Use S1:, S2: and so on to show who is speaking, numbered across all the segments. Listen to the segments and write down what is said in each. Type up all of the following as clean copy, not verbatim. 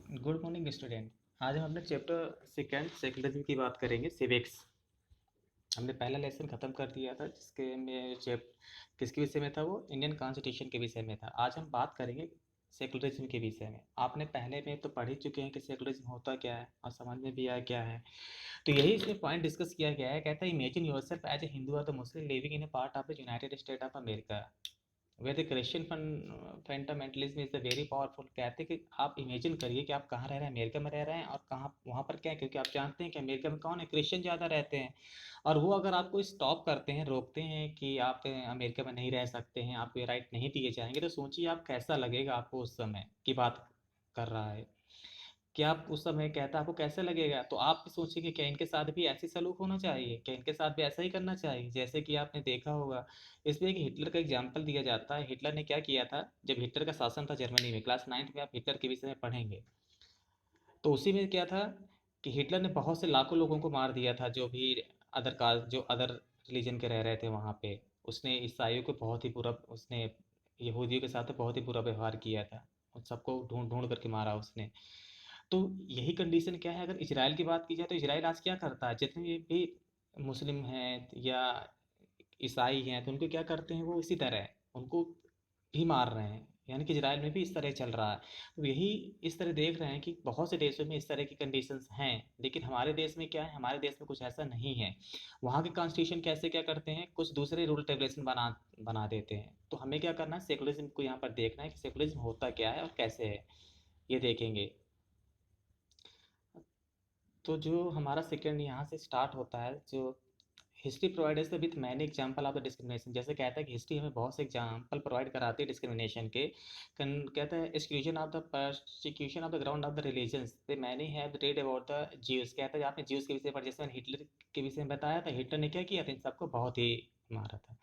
S1: Good morning student. आज हम अपने चैप्टर सेकेंड सेकुलरिज्म की बात करेंगे, सिविक्स। हमने पहला लेसन ख़त्म कर दिया था जिसके में किसके विषय में था, वो इंडियन कॉन्स्टिट्यूशन के विषय में था। आज हम बात करेंगे सेकुलरिज्म के विषय में। आपने पहले में तो पढ़ ही चुके हैं कि सेकुलरिज्म होता क्या है और समझ में भी आया क्या है। तो यही इसमें पॉइंट डिस्कस किया गया है। कहता है, imagine yourself as a Hindu और the Muslim living in a part of the United State of America where the Christian fundamentalism is the very powerful. कहते हैं कि आप इमेजिन करिए कि आप कहाँ रह रहे हैं, अमेरिका में रह रहे हैं, और कहाँ वहाँ पर क्या है, क्योंकि आप जानते हैं कि अमेरिका में कौन है, क्रिश्चियन ज़्यादा रहते हैं। और वो अगर आपको स्टॉप करते हैं, रोकते हैं कि आप अमेरिका में नहीं रह सकते हैं, आपको ये राइट नहीं दिए जाएंगे, तो सोचिए आप कैसा लगेगा। आपको उस समय की बात कर रहा है कि आप उस समय, कहता आपको कैसे लगेगा। तो आप भी सोचिए कि क्या इनके साथ भी ऐसी सलूक होना चाहिए, क्या इनके साथ भी ऐसा ही करना चाहिए। जैसे कि आपने देखा होगा, इसमें एक हिटलर का एग्जाम्पल दिया जाता है। हिटलर ने क्या किया था जब हिटलर का शासन था जर्मनी में। क्लास 9th में आप हिटलर के विषय में पढ़ेंगे। तो उसी में क्या था कि हिटलर ने बहुत से लाखों लोगों को मार दिया था, जो भी अदर कास्ट, जो अदर रिलीजन के रह रहे थे वहाँ पे। उसने ईसाइयों को बहुत ही बुरा, उसने यहूदियों के साथ तो बहुत ही बुरा व्यवहार किया था। उन सबको ढूंढ ढूंढ करके मारा उसने। तो यही कंडीशन क्या है, अगर इजराइल की बात की जाए तो इजराइल आज क्या करता है, जितने भी मुस्लिम हैं या ईसाई हैं, तो उनको क्या करते हैं, वो इसी तरह उनको भी मार रहे हैं। यानी कि इजराइल में भी इस तरह चल रहा है। तो यही इस तरह देख रहे हैं कि बहुत से देशों में इस तरह की कंडीशंस हैं, लेकिन हमारे देश में क्या है, हमारे देश में कुछ ऐसा नहीं है। वहाँ के कॉन्स्टिट्यूशन कैसे क्या करते हैं, कुछ दूसरे रूल रेगुलेशन बना बना देते हैं। तो हमें क्या करना है, सेकुलरिज्म को यहाँ पर देखना है कि सेकुलरिज्म होता क्या है और कैसे है, ये देखेंगे। तो जो हमारा सेकंड यहाँ से स्टार्ट होता है, जो history providers with many example of the discrimination. जैसे कहता है कि हिस्ट्री हमें बहुत से एग्जाम्पल प्रोवाइड कराती है डिस्क्रिमिनेशन के। कहता है, exclusion of the persecution of the ground of the religions they many have read about the Jews. कहता है, आपने ज्यूज के विषय पर, जैसे मैंने हिटलर के विषय में बताया था, हिटलर ने क्या किया था, इन सबको बहुत ही मारा था।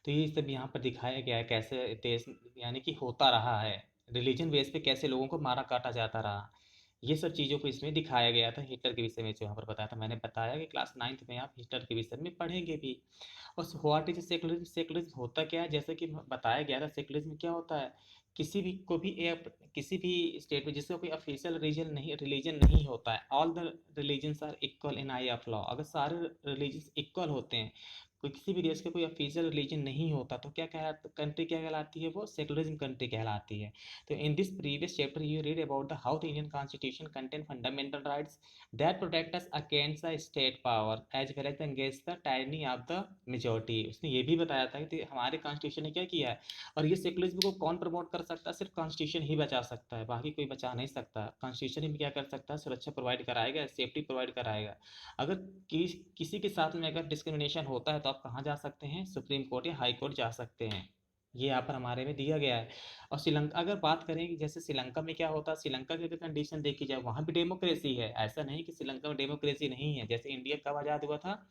S1: तो ये सब यहाँ पर दिखाया गया है कैसे देश, यानी कि होता रहा है, रिलीजन बेस पे कैसे लोगों को मारा काटा जाता रहा। ये सब चीज़ों को इसमें दिखाया गया था हिटलर के विषय में। जो यहाँ पर बताया था, मैंने बताया कि क्लास 9th में आप हिटलर के विषय में पढ़ेंगे भी। और व्हाट इज सेकुलरिज्म, सेकुलरिज्म होता क्या है, जैसे कि बताया गया था, सेकुलरिज्म क्या होता है, किसी भी को भी किसी भी स्टेट में जिसका कोई ऑफिशियल रिलीजन नहीं होता है, all the religions are equal in eye of law. अगर सारे रिलीजन्स इक्वल होते हैं, कोई किसी भी देश का कोई ऑफिशियल रिलीजन नहीं होता, तो क्या कहलाता, कंट्री क्या कहलाती है, वो सेकुलरिज्म कंट्री कहलाती है। तो in this previous chapter you read about the how the Indian Constitution contain fundamental rights that protect us against the state power as well as against the tyranny of the majority। उसने ये भी बताया था कि हमारे constitution ने क्या किया है। और ये सेकुलरिज्म को कौन प्रमोट कर सकता है, सिर्फ कॉन्स्टिट्यूशन ही बचा सकता है, बाकी कोई बचा नहीं सकता। कॉन्स्टिट्यूशन ही क्या कर सकता है, सुरक्षा प्रोवाइड कराएगा, सेफ्टी प्रोवाइड कराएगा। अगर किसी के साथ में अगर डिस्क्रिमिनेशन होता है, तो आप कहाँ जा सकते हैं, सुप्रीम कोर्ट या हाई कोर्ट जा सकते हैं। ये यहाँ पर हमारे में दिया गया है। और श्रीलंका अगर बात करें कि जैसे श्रीलंका में क्या होता है, श्रीलंका की अगर कंडीशन देखी जाए, वहाँ भी डेमोक्रेसी है। ऐसा नहीं कि श्रीलंका में डेमोक्रेसी नहीं है। जैसे इंडिया कब आज़ाद हुआ था,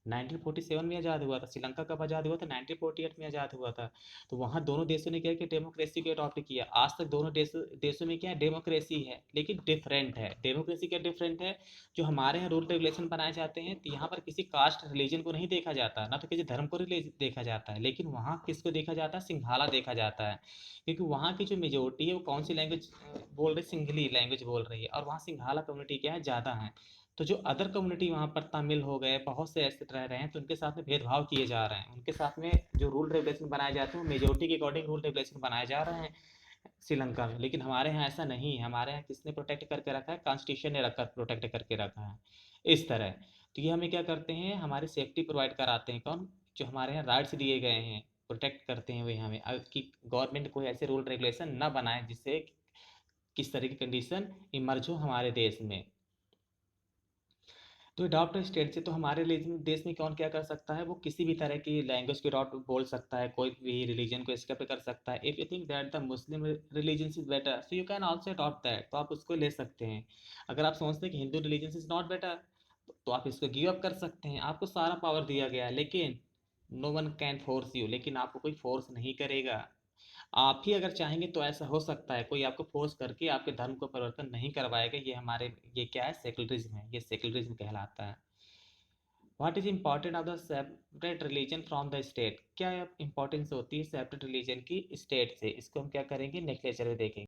S1: 1947 में आज़ाद हुआ था। श्रीलंका कब आज़ाद हुआ था, 1948 में आज़ाद हुआ था। तो वहाँ दोनों देशों ने क्या किया, डेमोक्रेसी को अडॉप्ट किया। आज तक दोनों देशों में क्या है, डेमोक्रेसी है, लेकिन डिफरेंट है। डेमोक्रेसी क्या डिफरेंट है, जो हमारे यहाँ रूल रेगुलेशन बनाए जाते हैं, तो यहाँ पर किसी कास्ट रिलीजन को नहीं देखा जाता, ना तो किसी धर्म को देखा जाता है, लेकिन वहाँ किसको देखा जाता है, सिंघाला देखा जाता है। क्योंकि वहाँ की जो मेजोरिटी है वो कौन सी लैंग्वेज बोल रही, सिंघली लैंग्वेज बोल रही है, और वहाँ सिंघाला कम्युनिटी क्या है, ज़्यादा है। तो जो अदर कम्युनिटी वहाँ पर तमिल हो गए, बहुत से ऐसे रह रहे हैं, तो उनके साथ में भेदभाव किए जा रहे हैं। उनके साथ में जो रूल रेगुलेशन बनाए जाते हैं, वो मेजोरिटी के अकॉर्डिंग रूल रेगुलेशन बनाए जा रहे हैं श्रीलंका में। लेकिन हमारे यहाँ ऐसा नहीं है। हमारे यहाँ किसने प्रोटेक्ट करके रखा है, कॉन्स्टिट्यूशन ने रखकर प्रोटेक्ट करके रखा है इस तरह। तो ये हमें क्या करते हैं, हमारी सेफ्टी प्रोवाइड कराते हैं, कौन, जो हमारे यहाँ राइट्स दिए गए हैं, प्रोटेक्ट करते हैं वही हमें। कि गवर्नमेंट कोई ऐसे रूल रेगुलेशन ना बनाए जिससे किस तरह की कंडीशन इमर्ज हो हमारे देश में। तो अडॉप्ट स्टेट से, तो हमारे देश में कौन क्या कर सकता है, वो किसी भी तरह की लैंग्वेज को अडॉप्ट बोल सकता है, कोई भी रिलीजन को एक्सेप्ट कर सकता है। If you think that the Muslim religion is better, so you can also adopt that, तो आप उसको ले सकते हैं। अगर आप सोचते हैं कि Hindu religion is not better, तो आप इसको गिव अप कर सकते हैं। आपको सारा पावर दिया गया है, लेकिन no one can force you, लेकिन आपको कोई फोर्स नहीं करेगा। आप ही अगर चाहेंगे तो ऐसा हो सकता है, कोई आपको फोर्स करके आपके धर्म को परिवर्तन नहीं करवाएगा। ये क्या है, सेकुलरिज्म है, ये सेकुलरिज्म कहलाता है। What is important of the separate religion from the state, क्या इंपॉर्टेंस होती है सेपरेट रिलीजन की स्टेट से, इसको हम क्या करेंगे, नेक्स्ट लेक्चर में देखेंगे।